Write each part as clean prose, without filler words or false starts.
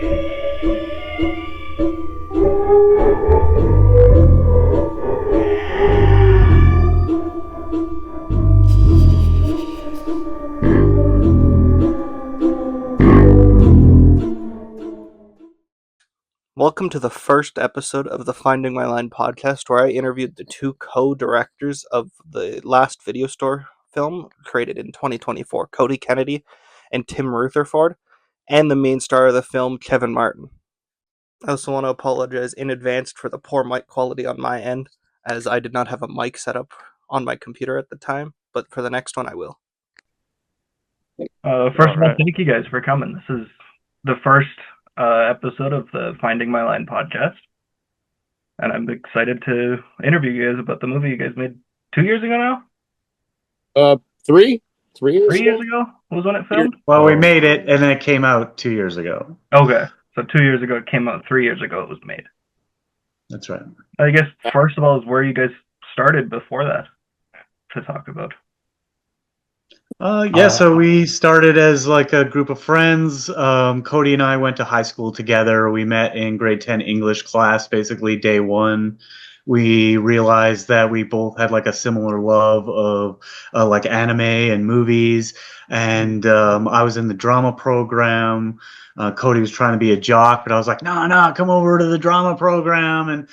Welcome to the first episode of the Finding My Line podcast, where I interviewed the two co-directors of the last video store film created in 2024, Cody Kennedy and Tim Rutherford, and the main star of the film, Kevin Martin. I also want to apologize in advance for the poor mic quality on my end, as I did not have a mic set up on my computer at the time, but for the next one I will. First of all, thank you guys for coming. This is the first episode of the Finding My Line podcast, and I'm excited to interview you guys about the movie you guys made 2 years ago now? 3 years 3 years ago was when it filmed? Well, we made it, and then it came out 2 years ago. Okay, so 2 years ago it came out, 3 years ago it was made. That's right. I guess, first of all, is where you guys started before that to talk about. So we started as like a group of friends. Cody and I went to high school together. We met in grade 10 English class, basically day one. We realized that we both had like a similar love of like anime and movies. And I was in the drama program. Cody was trying to be a jock, but I was like, no, come over to the drama program.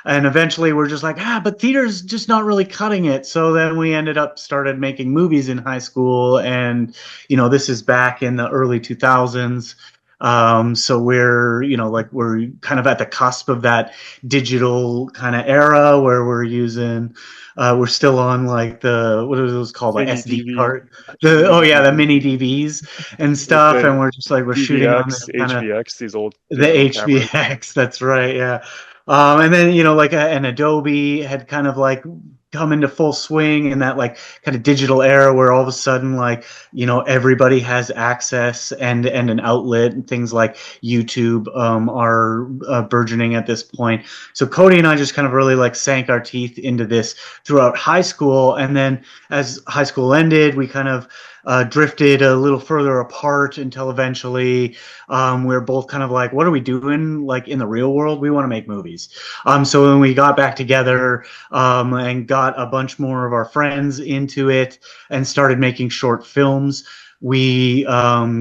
And eventually we're just like, but theater's just not really cutting it. So then we started making movies in high school. And, this is back in the early 2000s. So we're kind of at the cusp of that digital kind of era where we're still on like what are those called? Like SD card. The mini DVs and stuff. And we're just like, we're shooting on this kind of HVX, these old the HVX. Cameras. That's right. Yeah. And then, an Adobe had kind of like come into full swing in that like kind of digital era where all of a sudden like, everybody has access and an outlet, and things like YouTube are burgeoning at this point. So Cody and I just kind of really like sank our teeth into this throughout high school. And then as high school ended, we kind of drifted a little further apart until eventually we're both kind of like, what are we doing like in the real world? We want to make movies. So when we got back together and got a bunch more of our friends into it and started making short films, we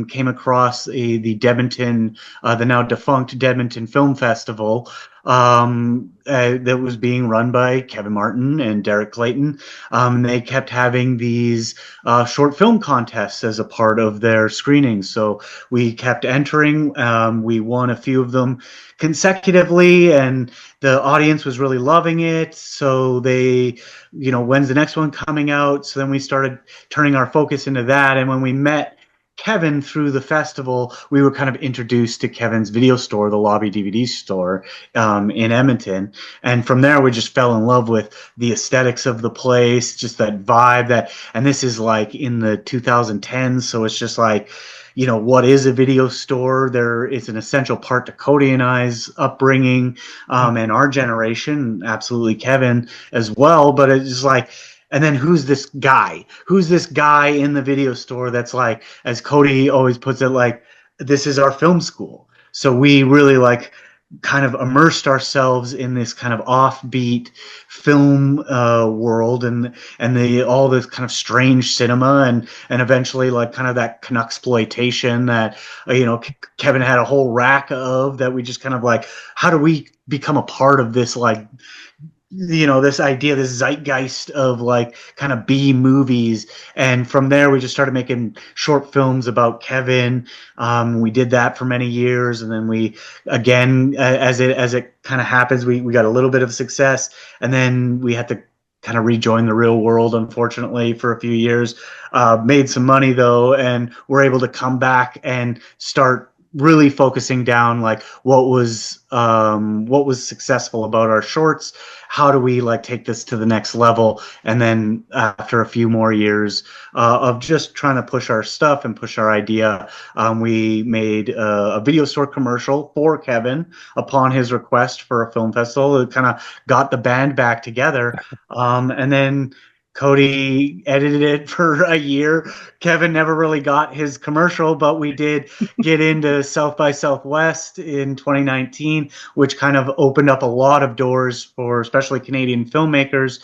came across the now defunct Edmonton Film Festival that was being run by Kevin Martin and Derek Clayton. They kept having these short film contests as a part of their screenings. So we kept entering. We won a few of them consecutively, and the audience was really loving it. So they, when's the next one coming out? So then we started turning our focus into that. And when we met Kevin through the festival, we were kind of introduced to Kevin's video store, the Lobby DVD store in Edmonton. And from there, we just fell in love with the aesthetics of the place, just that vibe and this is like in the 2010s. So it's just like, what is a video store? It's an essential part to Cody and I's upbringing and our generation, absolutely Kevin as well. But it's just like, and then who's this guy? Who's this guy in the video store that's like, as Cody always puts it, like, this is our film school. So we really like kind of immersed ourselves in this kind of offbeat film world and all this kind of strange cinema and eventually like kind of that Canucksploitation that Kevin had a whole rack of, that we just kind of like, how do we become a part of this, like, this idea, this zeitgeist of like kind of B movies. And from there, we just started making short films about Kevin. We did that for many years. And then we, again, as it kind of happens, we got a little bit of success, and then we had to kind of rejoin the real world, unfortunately, for a few years. Made some money though, and we're able to come back and start really focusing down like what was successful about our shorts. How do we like take this to the next level? And then after a few more years of just trying to push our stuff and push our idea, we made a video store commercial for Kevin upon his request for a film festival. It kind of got the band back together. And then Cody edited it for a year. Kevin never really got his commercial, but we did get into South by Southwest in 2019, which kind of opened up a lot of doors for especially Canadian filmmakers.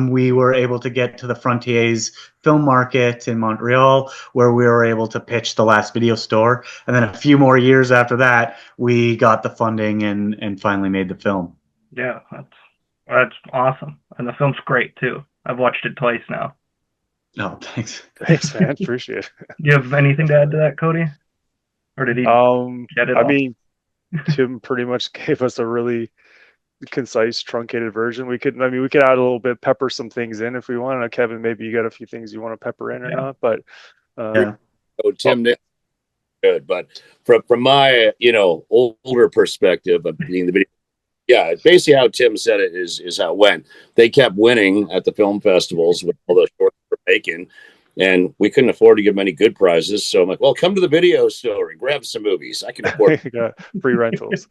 We were able to get to the Frontiers film market in Montreal, where we were able to pitch The Last Video Store. And then a few more years after that, we got the funding and finally made the film. Yeah, that's awesome. And the film's great too. I've watched it twice now. Oh, thanks. Thanks, man. Appreciate it. Do you have anything to add to that, Cody? Or did he get it I all? mean, Tim pretty much gave us a really concise, truncated version. We could add a little bit, pepper some things in if we want. I know, Kevin, maybe you got a few things you want to pepper in or not, but Yeah. Tim did good, but from my older perspective of being the video, yeah, basically how Tim said it is how it went. They kept winning at the film festivals with all the shorts we're making, and we couldn't afford to give them any good prizes. So I'm like, well, come to the video store and grab some movies. I can afford free rentals.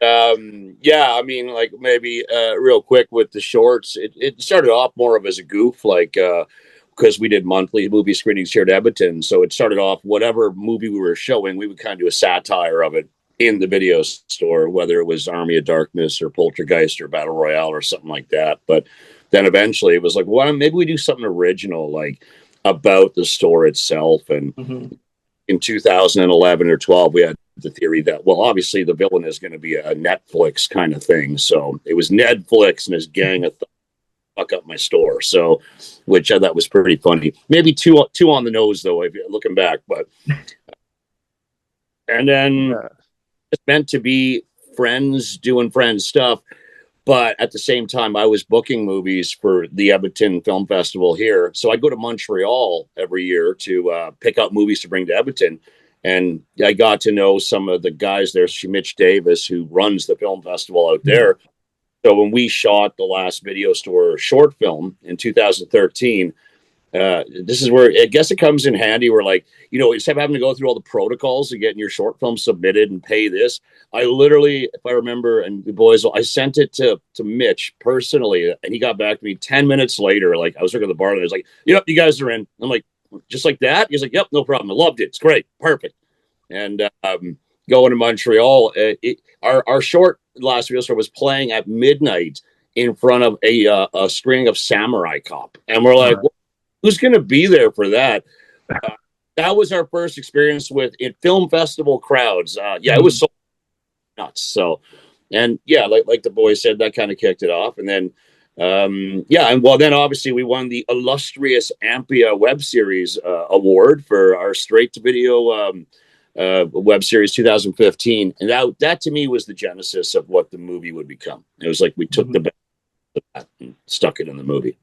Yeah, I mean, like maybe real quick with the shorts, it started off more of as a goof, like because we did monthly movie screenings here at Edmonton. So it started off whatever movie we were showing, we would kind of do a satire of it in the video store, whether it was Army of Darkness or Poltergeist or Battle Royale or something like that. But then eventually it was like, well, maybe we do something original, like about the store itself. And in 2011 or 12, we had the theory that, well, obviously the villain is going to be a Netflix kind of thing. So it was Netflix and his gang of fuck up my store. So, which I thought was pretty funny. Maybe too on the nose though, if you're looking back. But and then it's meant to be friends doing friends stuff. But at the same time, I was booking movies for the Edmonton Film Festival here. So I go to Montreal every year to pick out movies to bring to Edmonton. And I got to know some of the guys there, Mitch Davis, who runs the film festival out there. So when we shot the Last Video Store short film in 2013, this is where I guess it comes in handy where, like, instead of having to go through all the protocols of getting your short film submitted and pay this, I literally, if I remember, and the boys, I sent it to Mitch personally, and he got back to me 10 minutes later. Like, I was working at the bar, and I was like, yep, you guys are in. I'm like, just like that? He's like, yep, no problem. I loved it. It's great. Perfect. And going to Montreal, our short Last Video Store was playing at midnight in front of a screening of Samurai Cop. And we're like, who's going to be there for that? That was our first experience with film festival crowds. It was so nuts. So, and yeah, like the boys said, that kind of kicked it off. And then, then obviously we won the illustrious Ampia web series award for our straight to video web series 2015. And that to me was the genesis of what the movie would become. It was like we took the best of that and stuck it in the movie.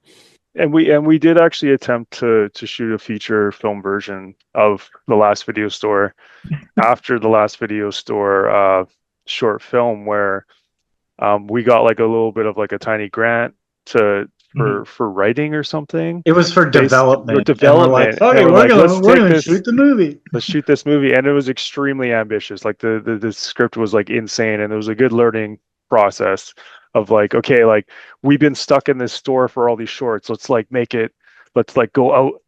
And we did actually attempt to shoot a feature film version of The Last Video Store after The Last Video Store short film, where we got like a little bit of like a tiny grant for writing or something. It was for development. Development. Okay, we're gonna shoot the movie. Let's shoot this movie, and it was extremely ambitious. Like the script was like insane, and it was a good learning process of like, okay, like we've been stuck in this store for all these shorts. Let's like let's like go out.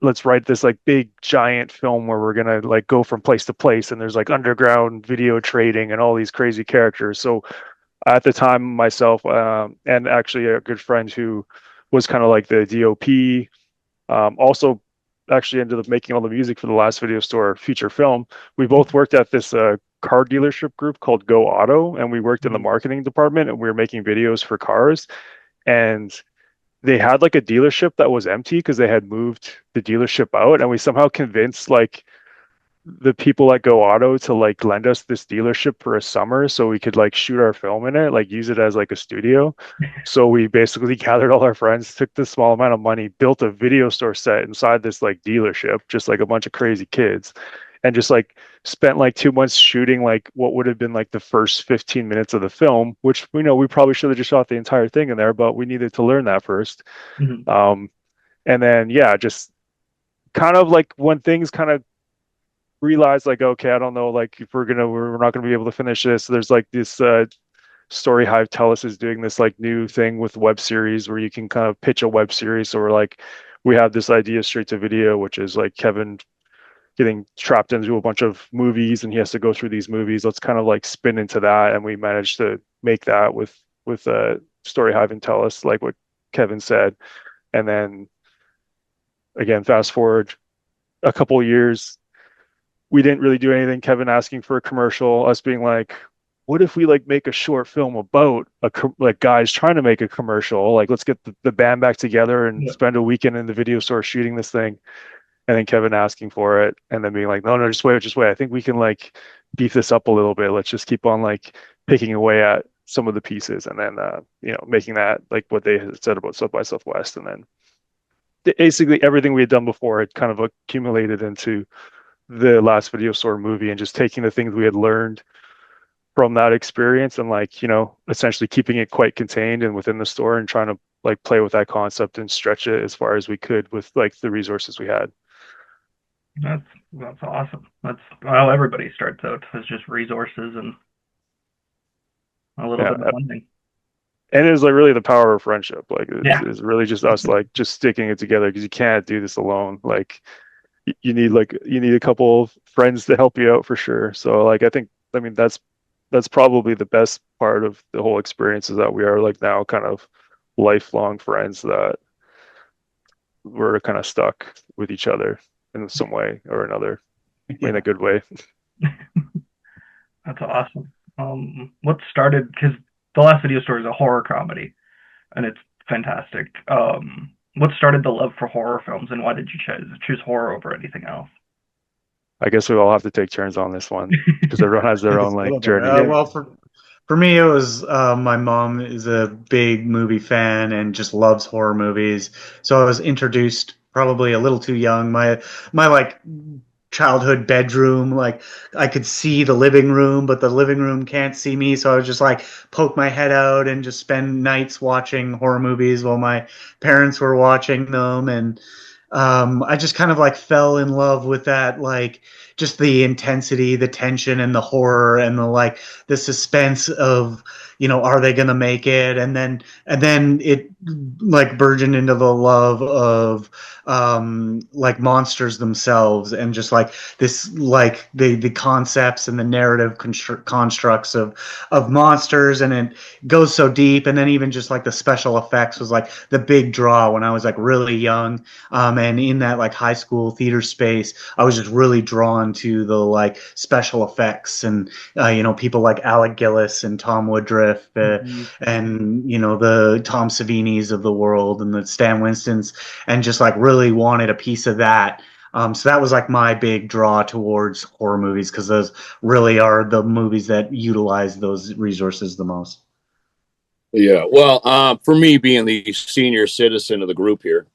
Let's write this like big giant film where we're gonna like go from place to place, and there's like underground video trading and all these crazy characters. So at the time, myself and actually a good friend who was kind of like the DOP, also actually ended up making all the music for The Last Video Store feature film. We both worked at this car dealership group called Go Auto, and we worked in the marketing department, and we were making videos for cars. And they had like a dealership that was empty because they had moved the dealership out, and we somehow convinced like the people at Go Auto to like lend us this dealership for a summer so we could like shoot our film in it, like use it as like a studio. So we basically gathered all our friends, took this small amount of money, built a video store set inside this like dealership, just like a bunch of crazy kids, and just like spent like 2 months shooting like what would have been like the first 15 minutes of the film, which we probably should have just shot the entire thing in there, but we needed to learn that first. And then just kind of like when things kind of realized like, okay, I don't know, like if we're not gonna be able to finish this, there's like this Story Hive Tellus is doing this like new thing with web series where you can kind of pitch a web series. So we're like, we have this idea straight to video, which is like Kevin getting trapped into a bunch of movies and he has to go through these movies. Let's kind of like spin into that. And we managed to make that with Story Hive and Tellus, like what Kevin said. And then again, fast forward a couple of years, we didn't really do anything. Kevin asking for a commercial, us being like, what if we like make a short film about like guys trying to make a commercial? Like, let's get the band back together and spend a weekend in the video store shooting this thing. And then Kevin asking for it and then being like, no, just wait. I think we can like beef this up a little bit. Let's just keep on like picking away at some of the pieces and then, making that like what they had said about South by Southwest. And then basically everything we had done before had kind of accumulated into the last video store movie and just taking the things we had learned from that experience and like, essentially keeping it quite contained and within the store and trying to like play with that concept and stretch it as far as we could with like the resources we had. That's awesome. That's how everybody starts out. It's just resources and a little bit of funding. And it was like really the power of friendship. Like it's really just us like just sticking it together because you can't do this alone. Like you need a couple of friends to help you out for sure. So like I mean that's probably the best part of the whole experience is that we are like now kind of lifelong friends that we're kind of stuck with each other in some way or another, in a good way. That's awesome. What started, because the last video store is a horror comedy and it's fantastic. What started the love for horror films and why did you choose horror over anything else? I guess we all have to take turns on this one because everyone has their own like journey. Well, for me, it was my mom is a big movie fan and just loves horror movies. So I was introduced probably a little too young. My like childhood bedroom, like I could see the living room, but the living room can't see me. So I would just like poke my head out and just spend nights watching horror movies while my parents were watching them. And I just kind of like fell in love with that, like just the intensity, the tension, and the horror, and the suspense of, are they gonna make it? And then it like burgeoned into the love of like monsters themselves, and just like this, like the concepts and the narrative constructs of monsters, and it goes so deep. And then even just like the special effects was like the big draw when I was like really young, and in that like high school theater space, I was just really drawn to the like special effects and people like Alec Gillis and Tom Woodruff, and the Tom Savinis of the world and the Stan Winstons, and just like really wanted a piece of that. So that was like my big draw towards horror movies, because those really are the movies that utilize those resources the most. Yeah, well, for me, being the senior citizen of the group here,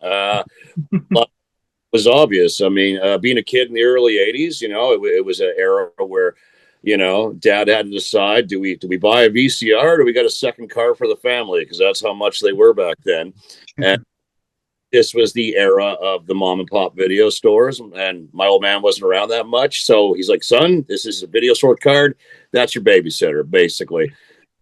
was obvious. I mean, being a kid in the early '80s, it was an era where, Dad had to decide: do we buy a VCR, or do we got a second car for the family? Because that's how much they were back then. And this was the era of the mom and pop video stores, and my old man wasn't around that much, so he's like, "Son, this is a video store card. That's your babysitter, basically."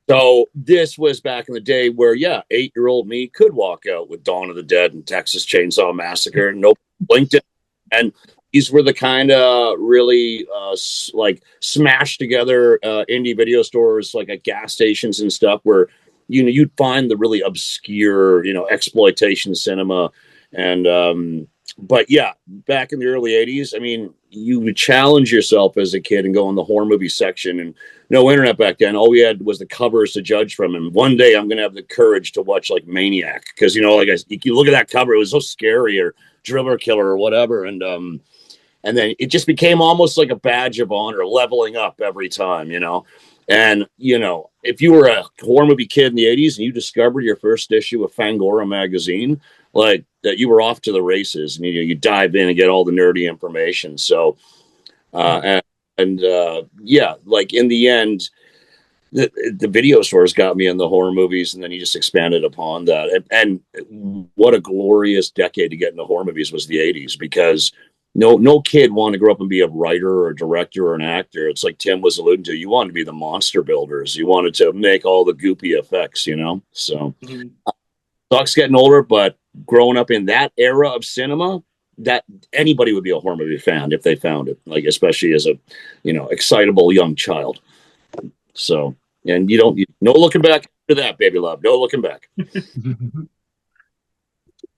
So this was back in the day where, 8-year-old me could walk out with Dawn of the Dead and Texas Chainsaw Massacre, and nobody blinked it. And these were the kind of really like smashed together indie video stores, like at gas stations and stuff, where you'd find the really obscure exploitation cinema. And but yeah, back in the early '80s, I mean, you would challenge yourself as a kid and go in the horror movie section, and no internet back then. All we had was the covers to judge from. And one day I'm going to have the courage to watch like Maniac, because, like you look at that cover, it was so scary, or Driller Killer or whatever. And then it just became almost like a badge of honor, leveling up every time, And, if you were a horror movie kid in the '80s and you discovered your first issue of Fangora magazine, like that, you were off to the races, and you dive in and get all the nerdy information. So, like in the end, the video stores got me in the horror movies, and then you just expanded upon that. And what a glorious decade to get into horror movies was the '80s, because no kid wanted to grow up and be a writer or a director or an actor. It's like Tim was alluding to. You wanted to be the monster builders. You wanted to make all the goopy effects, you know? So Doc's getting older, but growing up in that era of cinema, that anybody would be a horror movie fan if they found it, like especially as a, excitable young child. So, and no looking back to that, baby love. No looking back.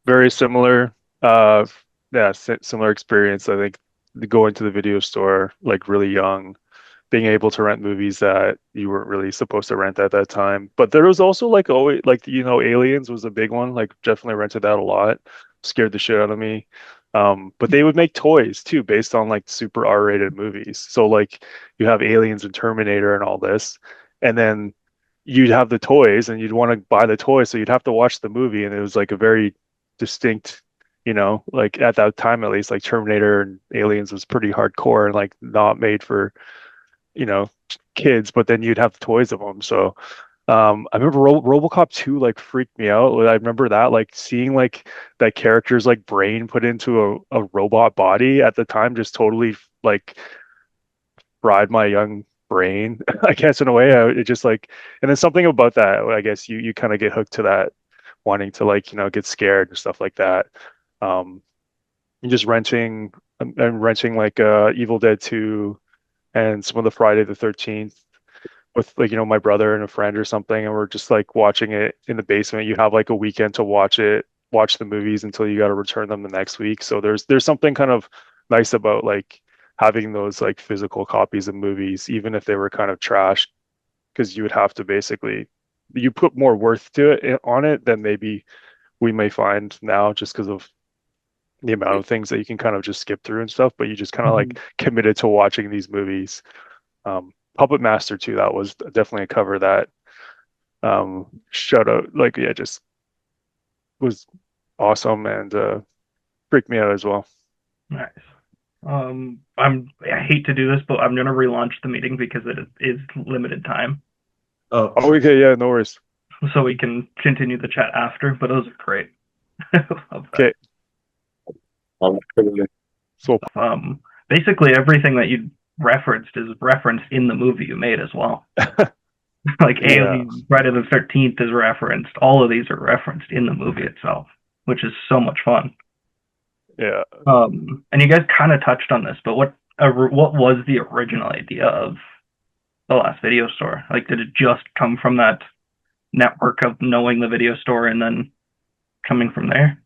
Very similar. Similar experience. I think going to the video store like really young, being able to rent movies that you weren't really supposed to rent at that time. But there was also like always like Aliens was a big one. Like definitely rented that a lot. Scared the shit out of me. But they would make toys too based on like super R-rated movies. So like you have Aliens and Terminator and all this, and then you'd have the toys and you'd want to buy the toys, so you'd have to watch the movie, and it was like a very distinct, like at that time at least, like Terminator and Aliens was pretty hardcore and like not made for, you know, kids, but then you'd have toys of them. So I remember RoboCop 2 like freaked me out. I remember that like seeing like that character's like brain put into a robot body at the time just totally like fried my young brain, I guess in a way. It just like, and then something about that, I guess you kind of get hooked to that, wanting to like, get scared and stuff like that. And just renting and renting like Evil Dead 2 and some of the Friday the 13th with like, my brother and a friend or something, and we're just like watching it in the basement. You have like a weekend to watch the movies until you got to return them the next week. So there's something kind of nice about like having those like physical copies of movies, even if they were kind of trash, because you would have to basically, you put more worth to it on it than maybe we may find now, just because of the amount of things that you can kind of just skip through and stuff, but you just kind of like committed to watching these movies. Puppet Master too, that was definitely a cover that shout out, like, yeah, just was awesome and freaked me out as well. Nice. I hate to do this, but I'm gonna relaunch the meeting because it is limited time. Oh, okay, yeah, no worries. So we can continue the chat after, but those are great. Okay. So basically everything that you referenced is referenced in the movie you made as well. Like Aliens, Friday the 13th is referenced. All of these are referenced in the movie itself, which is so much fun. Yeah. And you guys kind of touched on this, but what was the original idea of the last video store? Like, did it just come from that network of knowing the video store and then coming from there?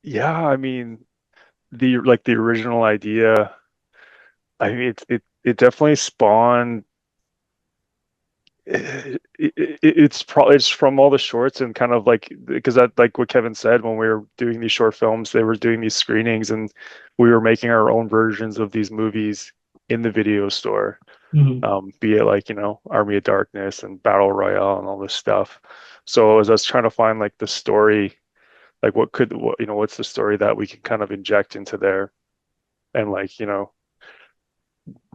Yeah, I mean, the original idea, I mean, it definitely spawned. It's from all the shorts and kind of like, because that, like what Kevin said, when we were doing these short films, they were doing these screenings and we were making our own versions of these movies in the video store. Be it like, Army of Darkness and Battle Royale and all this stuff. So as I was trying to find like the story, like what's the story that we can kind of inject into there, and like,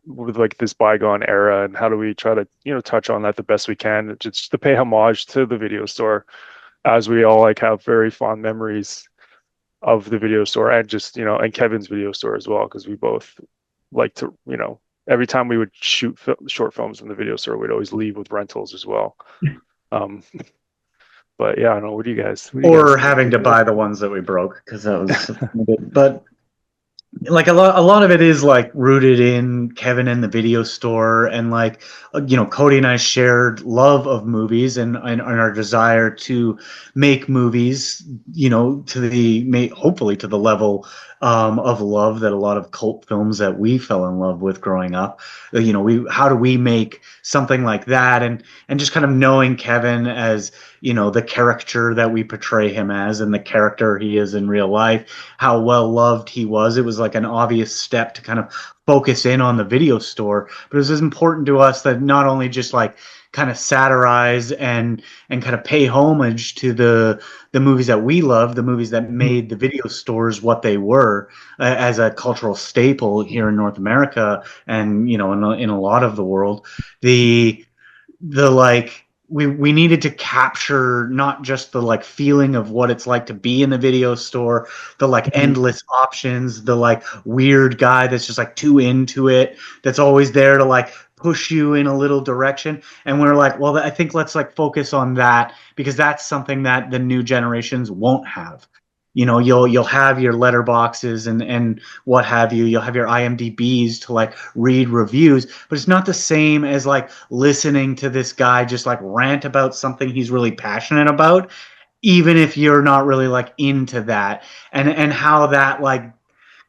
with like this bygone era, and how do we try to touch on that the best we can, just to pay homage to the video store, as we all like have very fond memories of the video store, and just and Kevin's video store as well, because we both like to every time we would shoot short films in the video store, we'd always leave with rentals as well. But yeah, I don't know, what do you guys having to buy the ones that we broke, because that was but like a lot of it is like rooted in Kevin and the video store, and like Cody and I shared love of movies and our desire to make movies hopefully to the level of love that a lot of cult films that we fell in love with growing up. How do we make something like that, and just kind of knowing Kevin as the character that we portray him as and the character he is in real life, how well loved he was. It was like an obvious step to kind of focus in on the video store, but it was important to us that not only just like kind of satirize and kind of pay homage to the movies that we love, the movies that made the video stores what they were as a cultural staple here in North America and in a lot of the world. The like we needed to capture not just the like feeling of what it's like to be in the video store, the like endless options, the like weird guy that's just like too into it, that's always there to like push you in a little direction. And we're like, well, I think let's like focus on that, because that's something that the new generations won't have. You know, you'll have your letterboxes and what have you. You'll have your IMDb's to like read reviews, but it's not the same as like listening to this guy just like rant about something he's really passionate about, even if you're not really like into that, and how that like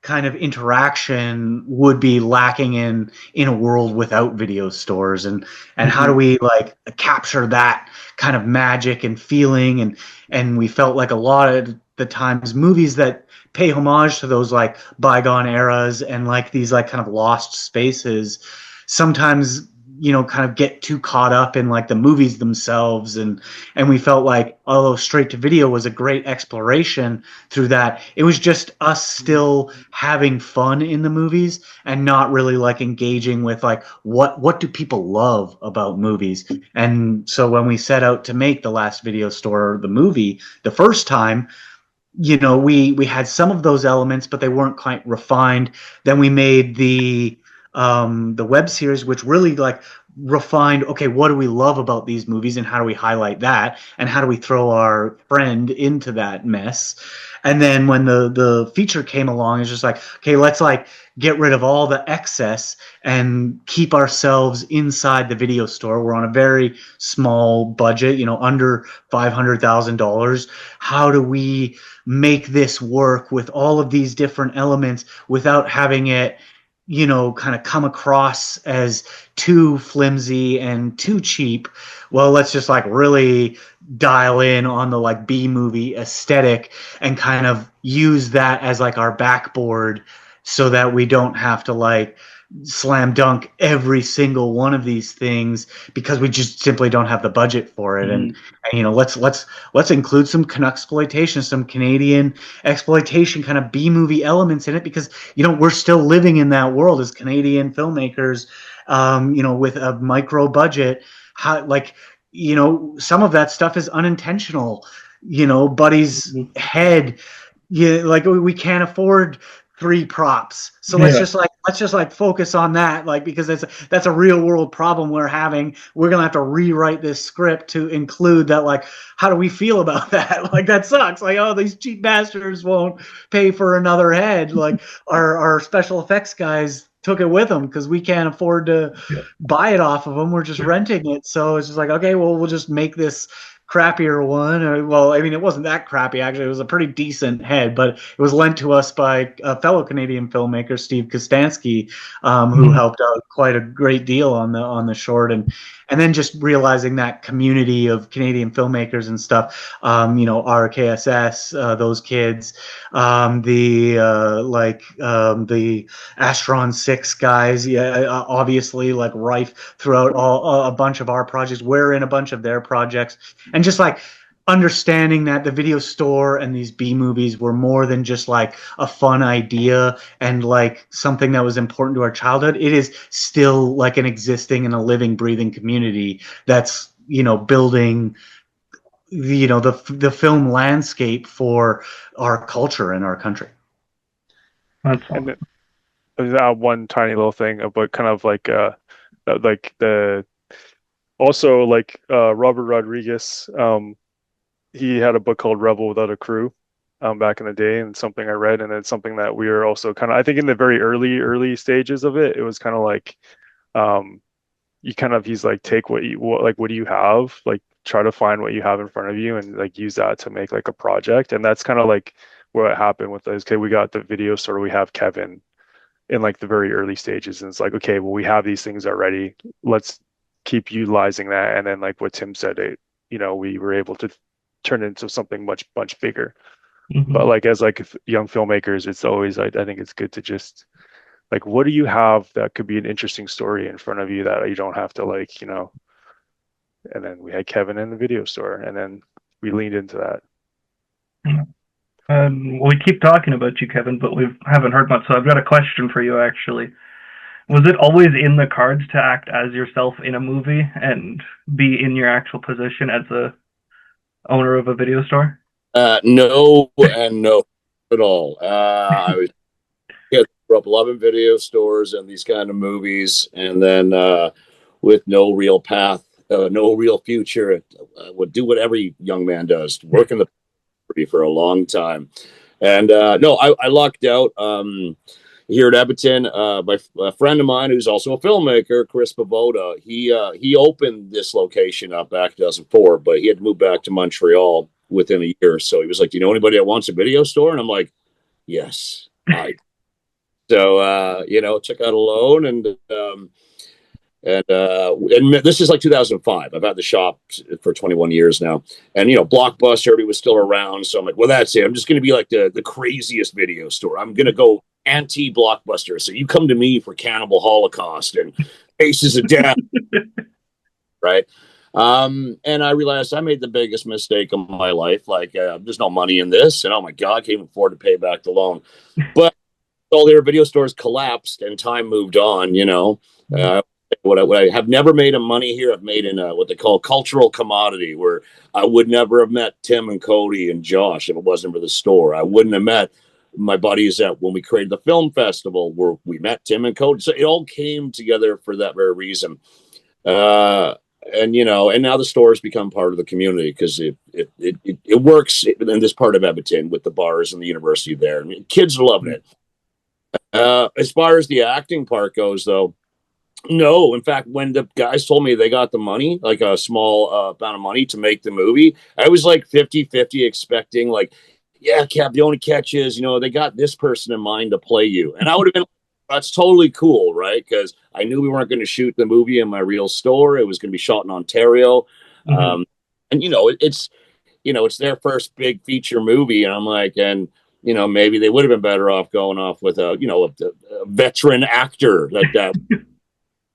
kind of interaction would be lacking in a world without video stores. And how do we like capture that kind of magic and feeling. And we felt like a lot of the times movies that pay homage to those like bygone eras and like these like kind of lost spaces sometimes, you know, kind of get too caught up in like the movies themselves. And we felt like, although straight to video was a great exploration through that, it was just us still having fun in the movies and not really like engaging with like what do people love about movies. And so when we set out to make The Last Video Store the movie the first time, you know, we had some of those elements, but they weren't quite refined. Then we made the web series, which really like refined, okay, what do we love about these movies and how do we highlight that, and how do we throw our friend into that mess. And then when the feature came along, it's just like, okay, let's like get rid of all the excess and keep ourselves inside the video store. We're on a very small budget, you know, under $500,000. How do we make this work with all of these different elements without having it, you know, kind of come across as too flimsy and too cheap? Well, let's just like really dial in on the like B movie aesthetic and kind of use that as like our backboard, so that we don't have to like slam dunk every single one of these things, because we just simply don't have the budget for it. And you know, let's include some exploitation, some Canadian exploitation kind of B movie elements in it, because you know, we're still living in that world as Canadian filmmakers, you know, with a micro budget. How, like, you know, some of that stuff is unintentional. You know, Buddy's head, yeah, like we can't afford 3 props, so let's just like focus on that, like, because that's a real world problem we're having. We're gonna have to rewrite this script to include that. Like, how do we feel about that? Like, that sucks. Like, oh, these cheap bastards won't pay for another head. Like, our special effects guys took it with them because we can't afford to buy it off of them. We're just renting it. So it's just like, okay, well, we'll just make this crappier one. Or, well, I mean, it wasn't that crappy, actually. It was a pretty decent head, but it was lent to us by a fellow Canadian filmmaker, Steve Kostansky, who helped out quite a great deal on the short. And then just realizing that community of Canadian filmmakers and stuff, you know, RKSS, those kids, the Astron 6 guys, yeah, obviously like rife throughout a bunch of our projects. We're in a bunch of their projects. And just like understanding that the video store and these B movies were more than just like a fun idea and like something that was important to our childhood. It is still like an existing and a living, breathing community that's, you know, building, you know, the film landscape for our culture and our country. That's And that one tiny little thing about kind of like the also like Robert Rodriguez, he had a book called Rebel Without a Crew back in the day, and something I read, and it's something that we were also kind of, I think in the very early stages of it, it was kind of like you kind of, he's like, take what do you have, like try to find what you have in front of you and like use that to make like a project. And that's kind of like what happened with us. Okay, we got the video store, we have Kevin in like the very early stages, and it's like, okay, well, we have these things already, let's keep utilizing that. And then like what Tim said, you know, we were able to turn it into something much bigger. But like as like young filmmakers, it's always, I think it's good to just like, what do you have that could be an interesting story in front of you that you don't have to, like, you know. And then we had Kevin in the video store, and then we leaned into that. We keep talking about you, Kevin, but we haven't heard much. So I've got a question for you, actually. Was it always in the cards to act as yourself in a movie and be in your actual position as a owner of a video store? No, and no at all. I was grew up loving video stores and these kind of movies, and then with no real path, no real future, would do what every young man does: work in the for a long time. And no, I lucked out here at Edmonton. A friend of mine who's also a filmmaker, Chris Pavoda, he opened this location up back in 2004, but he had to move back to Montreal within a year. So he was like, "Do you know anybody that wants a video store?" And I'm like, "Yes, I." So took out a loan and this is like 2005. I've had the shop for 21 years now, and Blockbuster, everybody was still around. So I'm like, well, that's it. I'm just going to be like the craziest video store. I'm going to go anti-Blockbuster. So you come to me for Cannibal Holocaust and Faces of Death, right? And I realized I made the biggest mistake of my life. Like, there's no money in this, and oh my god, I can't even afford to pay back the loan. But all their video stores collapsed, and time moved on. What I have never made of money here, I've made in what they call cultural commodity, where I would never have met Tim and Cody and Josh if it wasn't for the store. I wouldn't have met my buddies at when we created the film festival, where we met Tim and Cody. So it all came together for that very reason. And now the store has become part of the community because it works in this part of Edmonton with the bars and the university there. I mean, kids are loving it. As far as the acting part goes, though, no. In fact, when the guys told me they got the money, like a small amount of money to make the movie, I was like 50-50 expecting like, yeah, Cap, the only catch is, they got this person in mind to play you. And I would have been, that's totally cool, right? Because I knew we weren't going to shoot the movie in my real store. It was going to be shot in Ontario. Mm-hmm. And, it's their first big feature movie. And I'm like, maybe they would have been better off going off with a veteran actor like that.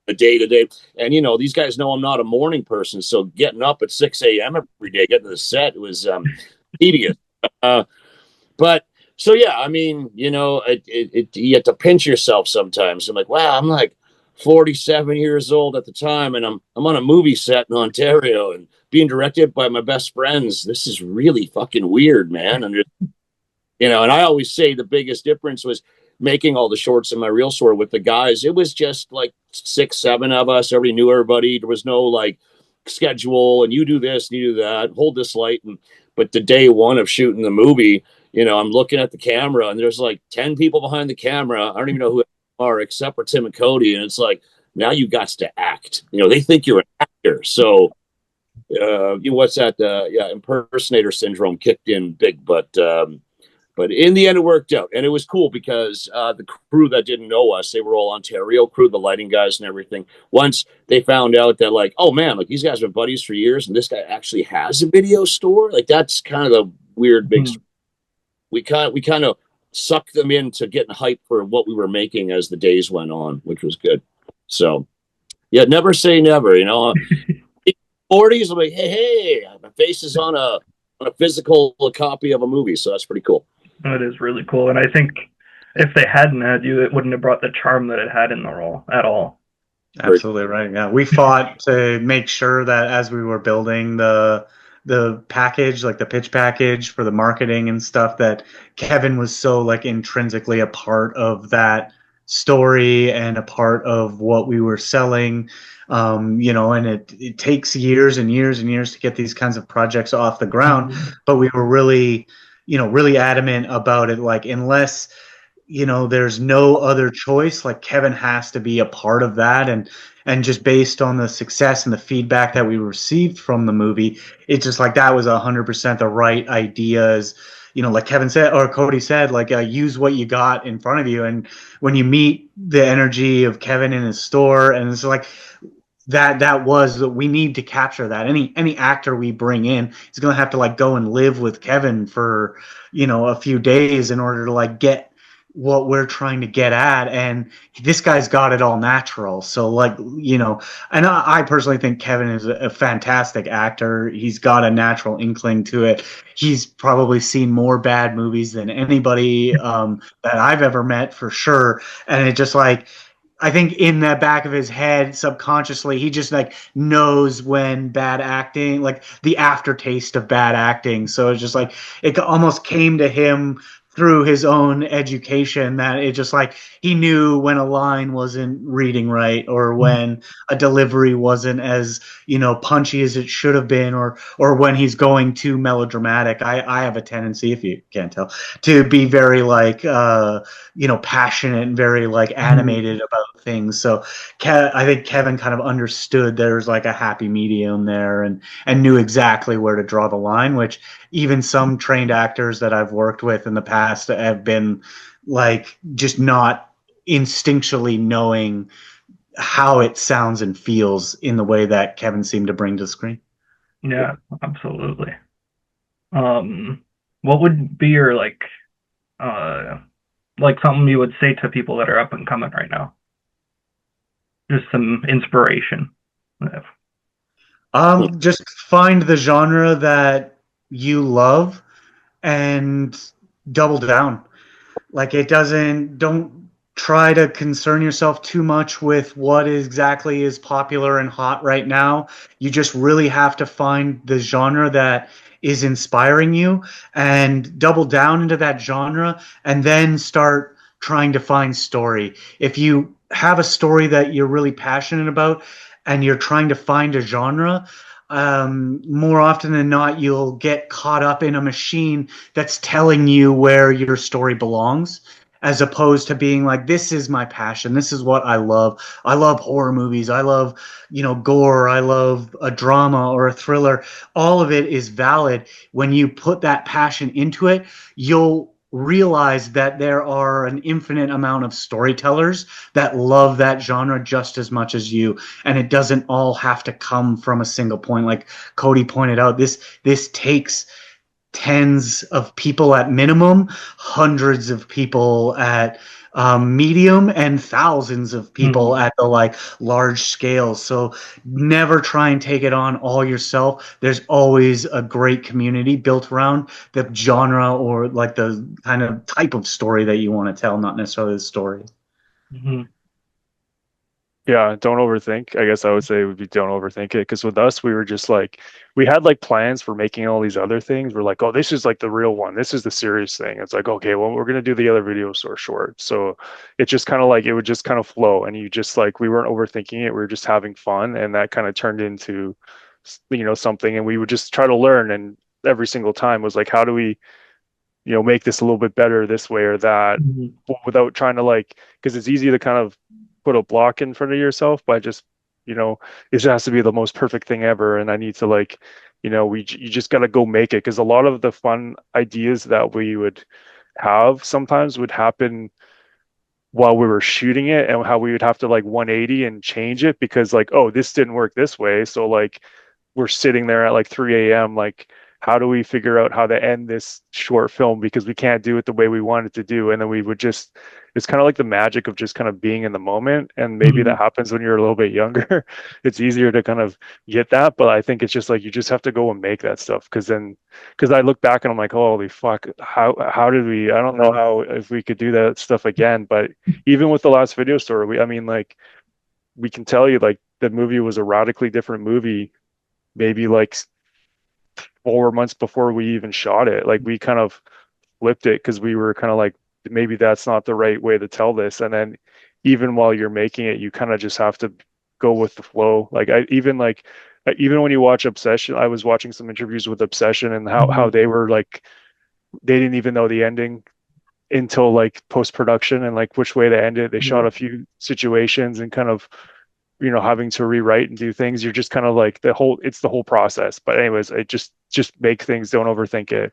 A day-to-day. And, these guys know I'm not a morning person, so getting up at 6 a.m. every day, getting to the set was tedious. But, so yeah, I mean, you have to pinch yourself sometimes. I'm like, wow, I'm like 47 years old at the time, and I'm on a movie set in Ontario and being directed by my best friends. This is really fucking weird, man. And, and I always say the biggest difference was making all the shorts in my real store with the guys. It was just like 6-7 of us. Everybody knew everybody. There was no like schedule and you do this and you do that, hold this light. But the day one of shooting the movie, I'm looking at the camera and there's like 10 people behind the camera. I don't even know who they are except for Tim and Cody. And it's like, now you got to act. They think you're an actor. So what's that? Impersonator syndrome kicked in big, but in the end, it worked out. And it was cool because the crew that didn't know us, they were all Ontario crew, the lighting guys and everything. Once they found out that, like, oh, man, like these guys have been buddies for years, and this guy actually has a video store. Like, that's kind of the weird big story. We kind of sucked them into getting hype for what we were making as the days went on, which was good. So, yeah, never say never, 40s, I'm like, hey, my face is on a physical copy of a movie, so that's pretty cool. It is really cool. And I think if they hadn't had you, it wouldn't have brought the charm that it had in the role at all. Absolutely right. Yeah. We fought to make sure that as we were building the package, like the pitch package for the marketing and stuff, that Kevin was so like intrinsically a part of that story and a part of what we were selling. And it takes years and years and years to get these kinds of projects off the ground. Mm-hmm. But we were really adamant about it. Like, unless, there's no other choice, like Kevin has to be a part of that. And just based on the success and the feedback that we received from the movie, it's just like, that was 100% the right ideas. Like Kevin said, or Cody said, like, use what you got in front of you. And when you meet the energy of Kevin in his store, and it's like, that was, we need to capture that. Any actor we bring in is going to have to like go and live with Kevin for, a few days in order to like get what we're trying to get at. And this guy's got it all natural. So like, and I personally think Kevin is a fantastic actor. He's got a natural inkling to it. He's probably seen more bad movies than anybody that I've ever met, for sure. And it just like, I think in the back of his head, subconsciously, he just like knows when bad acting, like the aftertaste of bad acting. So it's just like it almost came to him through his own education that it just like he knew when a line wasn't reading right or when a delivery wasn't as punchy as it should have been or when he's going too melodramatic. I have a tendency, if you can't tell, to be very like passionate and very like animated about things. So I think Kevin kind of understood there's like a happy medium there and knew exactly where to draw the line, which even some trained actors that I've worked with in the past have been like just not instinctually knowing how it sounds and feels in the way that Kevin seemed to bring to the screen. Yeah, absolutely. What would be your like something you would say to people that are up and coming right now? Just some inspiration. Just find the genre that you love and double down. Like don't try to concern yourself too much with what exactly is popular and hot right now. You just really have to find the genre that is inspiring you and double down into that genre and then start trying to find story. If you have a story that you're really passionate about and you're trying to find a genre, more often than not, you'll get caught up in a machine that's telling you where your story belongs, as opposed to being like, this is my passion. This is what I love. I love horror movies. I love, gore. I love a drama or a thriller. All of it is valid. When you put that passion into it, you'll realize that there are an infinite amount of storytellers that love that genre just as much as you, and it doesn't all have to come from a single point. Like Cody pointed out, this takes tens of people at minimum, hundreds of people at medium, and thousands of people at the like large scale. So never try and take it on all yourself. There's always a great community built around the genre or like the kind of type of story that you want to tell, not necessarily the story. Yeah, don't overthink. I guess I would say would be don't overthink it. Because with us, we were just like, we had like plans for making all these other things. We're like, oh, this is like the real one. This is the serious thing. It's like, okay, well, we're gonna do the other video store short. So it just kind of like it would just kind of flow, and you just like we weren't overthinking it. We were just having fun, and that kind of turned into, something. And we would just try to learn, and every single time was like, how do we, make this a little bit better this way or that, without trying to like, because it's easy to kind of put a block in front of yourself by just, it just has to be the most perfect thing ever. And I need to like, you just got to go make it. Because a lot of the fun ideas that we would have sometimes would happen while we were shooting it, and how we would have to like 180 and change it because like, oh, this didn't work this way. So like we're sitting there at like 3 a.m. like, how do we figure out how to end this short film because we can't do it the way we want it to do? And then we would just, it's kind of like the magic of just kind of being in the moment. And maybe that happens when you're a little bit younger. It's easier to kind of get that. But I think it's just like, you just have to go and make that stuff. Because I look back and I'm like, holy fuck, how did we, I don't know how, if we could do that stuff again. But even with the last video store, we can tell you like the movie was a radically different movie, maybe like 4 months before we even shot it. Like we kind of flipped it because we were kind of like, maybe that's not the right way to tell this. And then even while you're making it, you kind of just have to go with the flow. Like even when you watch Obsession, I was watching some interviews with Obsession and how they were like, they didn't even know the ending until like post-production and like which way to end it. They shot a few situations and kind of, having to rewrite and do things. You're just kind of like it's the whole process. But anyways, it just make things, don't overthink it.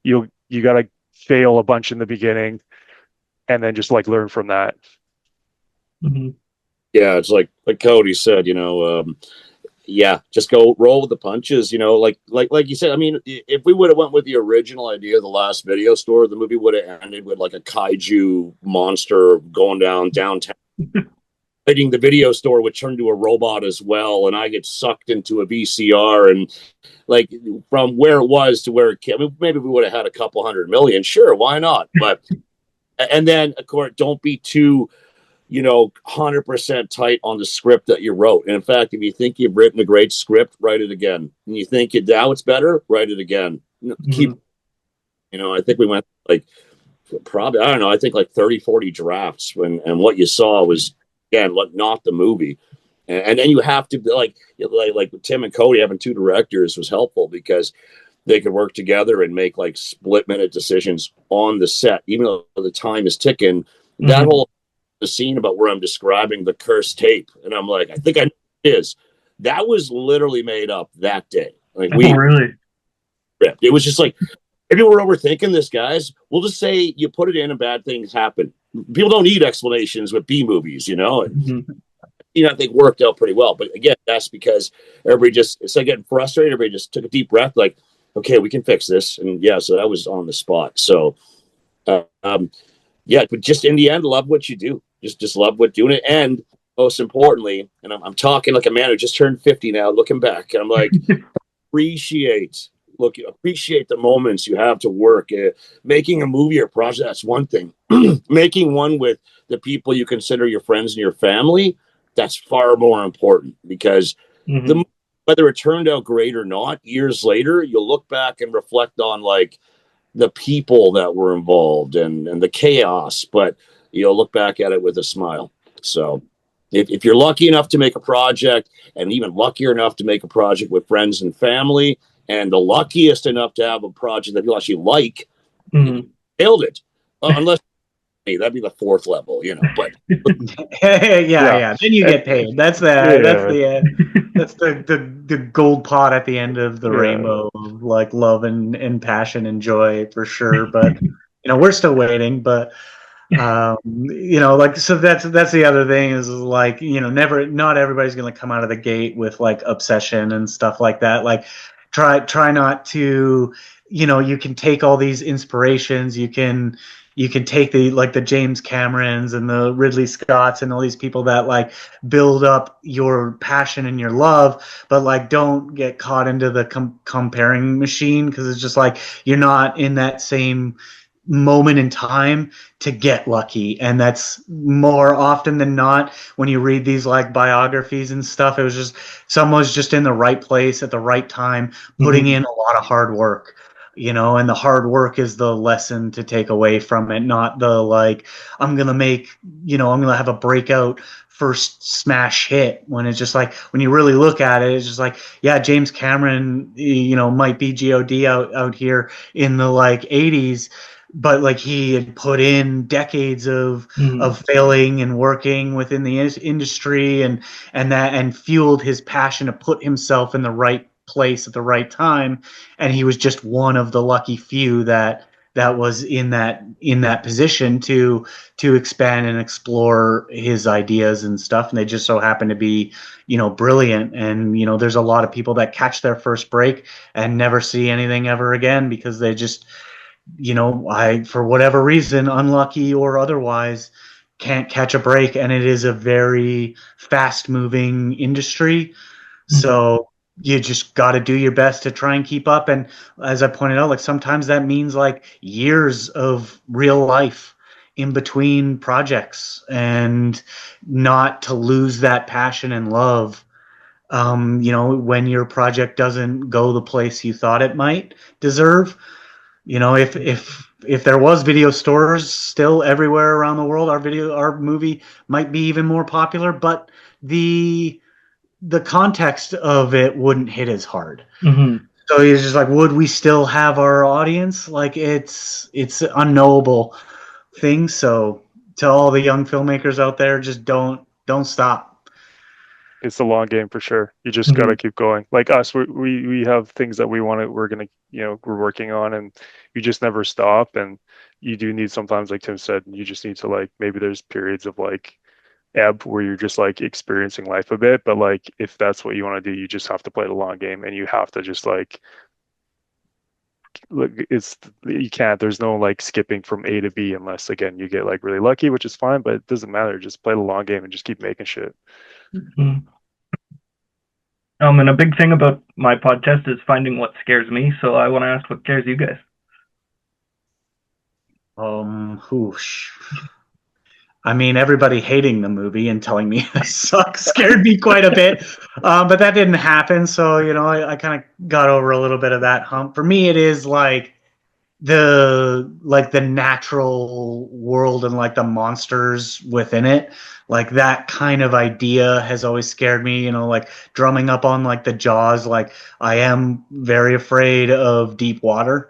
You got to fail a bunch in the beginning and then just like learn from that. Yeah, it's like Cody said, yeah, just go roll with the punches, like you said. I mean, if we would have went with the original idea of the last video store, the movie would have ended with like a kaiju monster going downtown. Fighting the video store would turn to a robot as well, and I get sucked into a VCR, and like from where it was to where it came, I mean, maybe we would have had a couple 100 million, sure, why not? But and then of course, don't be too 100% tight on the script that you wrote. And in fact, if you think you've written a great script, write it again. And you think now it's better, write it again. Keep, I think we went like probably, I don't know, I think like 30, 40 drafts and what you saw was, again, not the movie. And then you have to like Tim and Cody having two directors was helpful because they could work together and make like split minute decisions on the set, even though the time is ticking. That whole the scene about where I'm describing the cursed tape, and I'm like, I think I know what it is. That was literally made up that day. Like really? It was just like, maybe we're overthinking this, guys. We'll just say you put it in and bad things happen. People don't need explanations with B movies, I think worked out pretty well. But again, that's because everybody just, instead of getting frustrated, everybody just took a deep breath, like, okay, we can fix this. And yeah, so that was on the spot. So, but just in the end, love what you do. Just love what doing it. And most importantly, and I'm talking like a man who just turned 50 now, looking back, and I'm like, appreciate the moments you have to work. Making a movie or project, that's one thing. Making one with the people you consider your friends and your family, that's far more important because whether it turned out great or not, years later, you'll look back and reflect on like the people that were involved and the chaos, but you'll look back at it with a smile. So if you're lucky enough to make a project, and even luckier enough to make a project with friends and family, and the luckiest enough to have a project that you actually like, you nailed it. Unless that'd be the fourth level, but yeah. Then you get paid. That's the gold pot at the end of the rainbow of like love and passion and joy for sure. But we're still waiting. But like, so that's the other thing is like, not everybody's going to come out of the gate with like obsession and stuff like that. Like try not to, you can take all these inspirations, you can take the James Camerons and the Ridley Scotts and all these people that like build up your passion and your love, but like don't get caught into the comparing machine, because it's just like you're not in that same moment in time to get lucky. And that's more often than not when you read these like biographies and stuff, it was just someone's just in the right place at the right time, putting in a lot of hard work. And the hard work is the lesson to take away from it, not the like, I'm going to have a breakout first smash hit, when it's just like, when you really look at it, it's just like, yeah, James Cameron, might be God out here in the like 80s, but like he had put in decades of failing and working within the industry and fueled his passion to put himself in the right place at the right time, and he was just one of the lucky few that was in that position to expand and explore his ideas and stuff. And they just so happen to be brilliant. And there's a lot of people that catch their first break and never see anything ever again, because they just for whatever reason, unlucky or otherwise, can't catch a break. And it is a very fast moving industry. So you just got to do your best to try and keep up. And as I pointed out, like sometimes that means like years of real life in between projects, and not to lose that passion and love. When your project doesn't go the place you thought it might deserve. If there was video stores still everywhere around the world, our movie might be even more popular, but the context of it wouldn't hit as hard. So he's just like, would we still have our audience? Like it's an unknowable thing. So to all the young filmmakers out there, just don't stop. It's a long game for sure. You just got to keep going. Like us, we have things that we're working on, and you just never stop. And you do need, sometimes, like Tim said, you just need to like, maybe there's periods of like ebb where you're just like experiencing life a bit. But like, if that's what you want to do, you just have to play the long game, and you have to just like, look, you can't, there's no like skipping from A to B unless, again, you get like really lucky, which is fine, but it doesn't matter. Just play the long game and just keep making shit. And a big thing about my podcast is finding what scares me. So I want to ask, what scares you guys? I mean, everybody hating the movie and telling me it sucks scared me quite a bit. But that didn't happen. So, I kind of got over a little bit of that hump. For me, it is like the natural world and like the monsters within it. Like that kind of idea has always scared me, like drumming up on like the jaws. Like I am very afraid of deep water.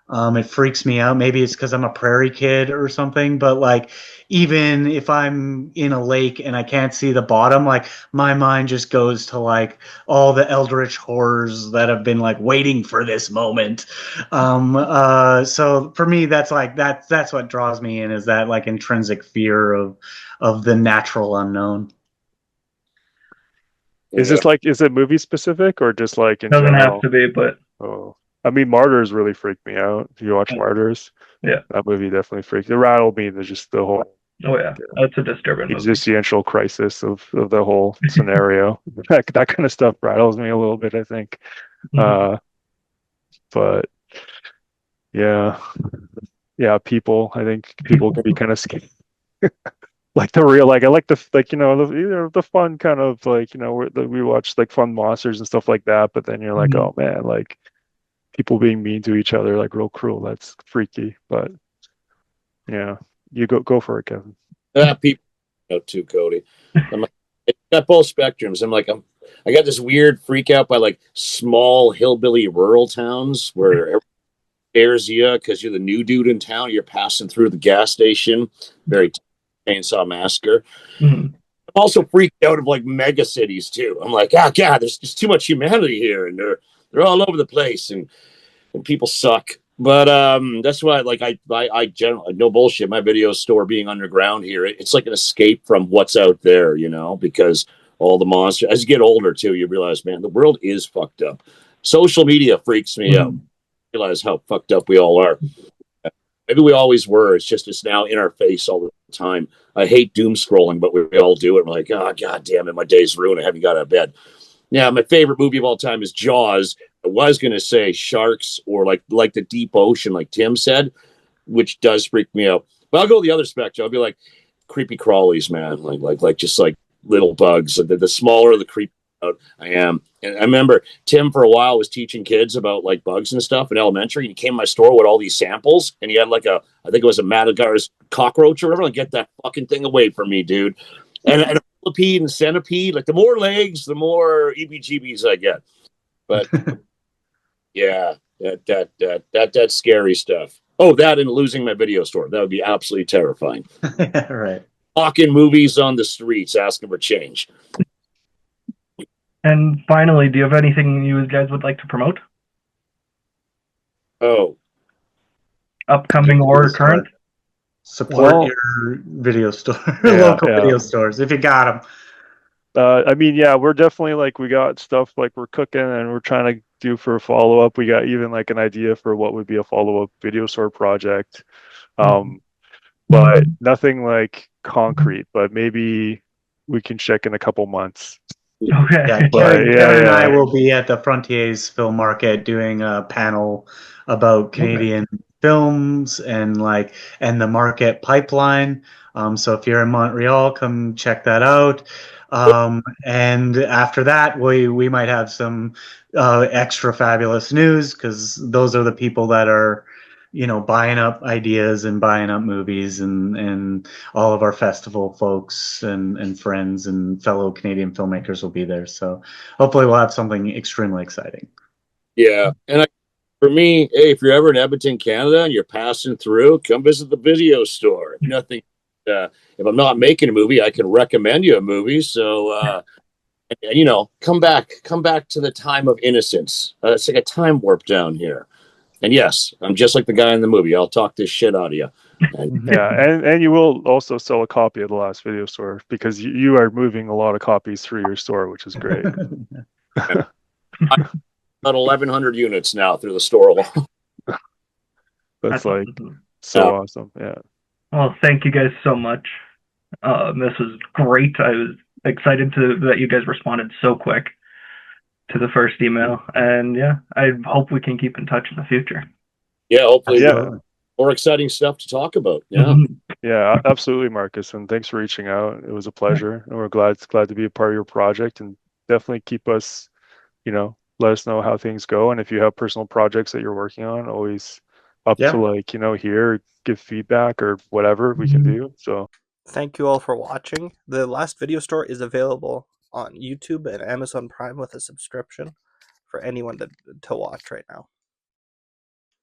It freaks me out. Maybe it's because I'm a prairie kid or something, but like even if I'm in a lake and I can't see the bottom, like my mind just goes to like all the eldritch horrors that have been like waiting for this moment. So for me, that's what draws me in, is that like intrinsic fear of the natural unknown. Is this like, is it movie specific or just like in Doesn't have general? to be, but Oh, I mean, Martyrs really freaked me out. If you watch Martyrs, yeah. that movie definitely freaked. It rattled me. There's just the whole Oh yeah, that's a disturbing movie. existential crisis of the whole scenario. That kind of stuff rattles me a little bit, I think. But yeah, people. I think people can be kind of scary. Like the real, like I like the like the fun kind of like we watch like fun monsters and stuff like that. But then you're like, oh man, like people being mean to each other, like real cruel. That's freaky. But yeah, you go for it, Kevin. People too, Cody. I'm like, it's got both spectrums. I got this weird freak out by like small hillbilly rural towns where everyone scares you because you're the new dude in town. You're passing through the gas station. Very Chainsaw Massacre. I'm also freaked out of like mega cities too. I'm like, oh god, there's just too much humanity here, and they're all over the place, and people suck. But that's why, like, I generally, no bullshit. My video store being underground here, it's like an escape from what's out there, because all the monsters. As you get older too, you realize, man, the world is fucked up. Social media freaks me out. Realize how fucked up we all are. Maybe we always were. It's now in our face all the time. I hate doom scrolling, but we all do it. We're like, oh god damn it, my day's ruined. I haven't got out of bed. Yeah, my favorite movie of all time is Jaws. I was gonna say Sharks or like the deep ocean, like Tim said, which does freak me out. But I'll go the other spectrum. I'll be like creepy crawlies, man. Like just like little bugs. The smaller the creep out I am. And I remember Tim for a while was teaching kids about like bugs and stuff in elementary. And he came to my store with all these samples, and he had like I think it was a Madagascar cockroach or whatever. Like, get that fucking thing away from me, dude. And a millipede and centipede. Like the more legs, the more EBGBs I get. But yeah, that's scary stuff. Oh, that and losing my video store. That would be absolutely terrifying. Right. Walking movies on the streets, asking for change. And finally, do you have anything you guys would like to promote? Oh. Upcoming or current? Support your video store, local video stores, if you got them. I mean, yeah, we're definitely like, we got stuff like we're cooking and we're trying to do for a follow-up. We got even like an idea for what would be a follow-up video store project. But nothing like concrete, but maybe we can check in a couple months. Okay. Yeah, Kevin and I will be at the Frontiers Film Market doing a panel about Canadian films and the market pipeline. So if you're in Montreal, come check that out. And after that, we might have some extra fabulous news, because those are the people that are buying up ideas and buying up movies, and all of our festival folks and friends and fellow Canadian filmmakers will be there. So hopefully we'll have something extremely exciting. Yeah. And for me, hey, if you're ever in Edmonton, Canada, and you're passing through, come visit the video store. If I'm not making a movie, I can recommend you a movie. So, come back to the time of innocence. It's like a time warp down here. And yes, I'm just like the guy in the movie. I'll talk this shit out of you. And you will also sell a copy of the last video store, because you are moving a lot of copies through your store, which is great. About 1,100 units now through the store alone. That's like so awesome. Yeah. Well, thank you guys so much. This was great. I was excited that you guys responded so quick to the first email, and yeah, I hope we can keep in touch in the future. Yeah, hopefully more exciting stuff to talk about. Yeah. Yeah, absolutely, Marcus. And thanks for reaching out. It was a pleasure. And we're glad to be a part of your project, and definitely keep us, let us know how things go. And if you have personal projects that you're working on, always up Yeah. to here, give feedback or whatever we can do. So Thank you all for watching. The last video store is available on YouTube and Amazon Prime with a subscription for anyone to watch right now.